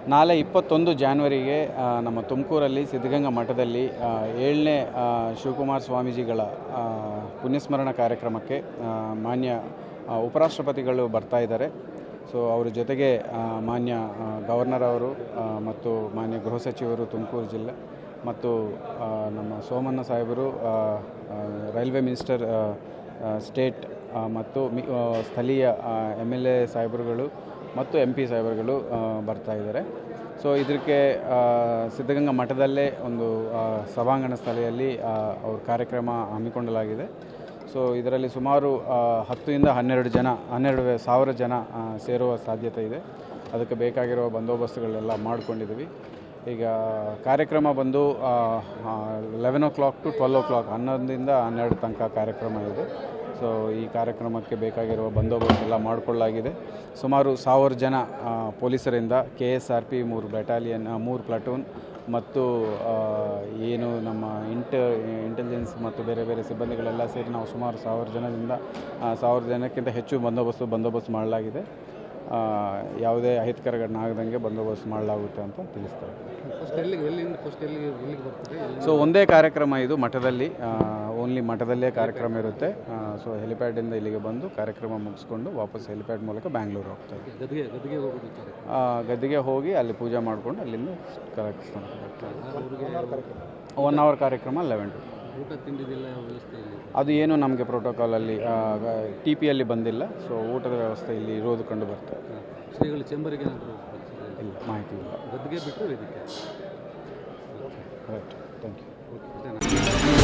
ನಾಳೆ 21 ಜಾನ್ವರಿಗೆ ನಮ್ಮ ತುಮಕೂರಲ್ಲಿ ಸಿದ್ಧಗಂಗಾ ಮಠದಲ್ಲಿ 7ನೇ ಶಿವಕುಮಾರ ಸ್ವಾಮೀಜಿಗಳ ಪುಣ್ಯಸ್ಮರಣ ಕಾರ್ಯಕ್ರಮಕ್ಕೆ ಮಾನ್ಯ ಉಪರಾಷ್ಟ್ರಪತಿಗಳು ಬರ್ತಾ ಇದ್ದಾರೆ. ಸೊ ಅವರ ಜೊತೆಗೆ ಮಾನ್ಯ ಗವರ್ನರ್ ಅವರು ಮತ್ತು ಮಾನ್ಯ ಗೃಹ ಸಚಿವರು ತುಮಕೂರು ಜಿಲ್ಲೆ ಮತ್ತು ನಮ್ಮ ಸೋಮಣ್ಣ ಸಾಹೇಬರು ರೈಲ್ವೆ ಮಿನಿಸ್ಟರ್ ಸ್ಟೇಟ್ ಮತ್ತು ಸ್ಥಳೀಯ MLA ಸಾಹೇಬರುಗಳು ಮತ್ತು MP ಸಾಹೇಬರುಗಳು ಬರ್ತಾ ಇದ್ದಾರೆ. ಸೊ ಇದಕ್ಕೆ ಸಿದ್ಧಗಂಗಾ ಮಠದಲ್ಲೇ ಒಂದು ಸಭಾಂಗಣ ಸ್ಥಳದಲ್ಲಿ ಅವ್ರ ಕಾರ್ಯಕ್ರಮ ಹಮ್ಮಿಕೊಳ್ಳಲಾಗಿದೆ. ಸೊ ಇದರಲ್ಲಿ ಸುಮಾರು 10ರಿಂದ 12,000 ಜನ ಸೇರುವ ಸಾಧ್ಯತೆ ಇದೆ. ಅದಕ್ಕೆ ಬೇಕಾಗಿರುವ ಬಂದೋಬಸ್ತುಗಳೆಲ್ಲ ಮಾಡ್ಕೊಂಡಿದ್ದೀವಿ. ಈಗ ಕಾರ್ಯಕ್ರಮ ಬಂದು 11 o'clock to 12 o'clock 11ರಿಂದ 12 ತನಕ ಕಾರ್ಯಕ್ರಮ ಇದೆ. ಸೊ ಈ ಕಾರ್ಯಕ್ರಮಕ್ಕೆ ಬೇಕಾಗಿರುವ ಬಂದೋಬಸ್ತ್ ಎಲ್ಲ ಮಾಡಿಕೊಳ್ಳಲಾಗಿದೆ. ಸುಮಾರು 1000 ಜನ ಪೊಲೀಸರಿಂದ KSRP 3 ಬೆಟಾಲಿಯನ್ 3 ಪ್ಲಾಟೂನ್ ಮತ್ತು ಏನು ನಮ್ಮ ಇಂಟೆಲಿಜೆನ್ಸ್ ಮತ್ತು ಬೇರೆ ಬೇರೆ ಸಿಬ್ಬಂದಿಗಳೆಲ್ಲ ಸೇರಿ ನಾವು ಸುಮಾರು 1000 ಜನದಿಂದ 1000 ಜನಕ್ಕಿಂತ ಹೆಚ್ಚು ಬಂದೋಬಸ್ತ್ ಮಾಡಲಾಗಿದೆ. ಯಾವುದೇ ಅಹಿತಕರ ಘಟನೆ ಆಗದಂಗೆ ಬಂದೋಬಸ್ತ್ ಮಾಡಲಾಗುತ್ತೆ ಅಂತ ತಿಳಿಸ್ತಾರೆ. ಸೊ ಒಂದೇ ಕಾರ್ಯಕ್ರಮ ಇದು ಮಠದಲ್ಲಿ, ಓನ್ಲಿ ಮಠದಲ್ಲೇ ಕಾರ್ಯಕ್ರಮ ಇರುತ್ತೆ. ಸೊ ಹೆಲಿಪ್ಯಾಡಿಂದ ಇಲ್ಲಿಗೆ ಬಂದು ಕಾರ್ಯಕ್ರಮ ಮುಗಿಸ್ಕೊಂಡು ವಾಪಸ್ ಹೆಲಿಪ್ಯಾಡ್ ಮೂಲಕ ಬ್ಯಾಂಗ್ಳೂರು ಹೋಗ್ತಾರೆ. ಗದ್ದಿಗೆ ಹೋಗಿ ಅಲ್ಲಿ ಪೂಜೆ ಮಾಡಿಕೊಂಡು ಅಲ್ಲಿಂದ ಕಾರ್ಯಕ್ರಮ 1 hour ಕಾರ್ಯಕ್ರಮ 11 ಊಟ ತಿಂಡಿದೆಲ್ಲ ವ್ಯವಸ್ಥೆ ಅದು ಏನು ನಮಗೆ ಪ್ರೋಟೋಕಾಲಲ್ಲಿ TPಯಲ್ಲಿ ಬಂದಿಲ್ಲ. ಸೊ ಊಟದ ವ್ಯವಸ್ಥೆ ಇಲ್ಲಿ ಇರೋದು ಕಂಡು ಬರ್ತದೆ. ಶ್ರೀಗಳ ಚೇಂಬರಿಗೆ ಇಲ್ಲ, ಮಾಹಿತಿ ಇಲ್ಲ. ಗದ್ದಿಗೆ ಬಿಟ್ಟು ಇದಕ್ಕೆ ರೈಟ್, ಥ್ಯಾಂಕ್ ಯು.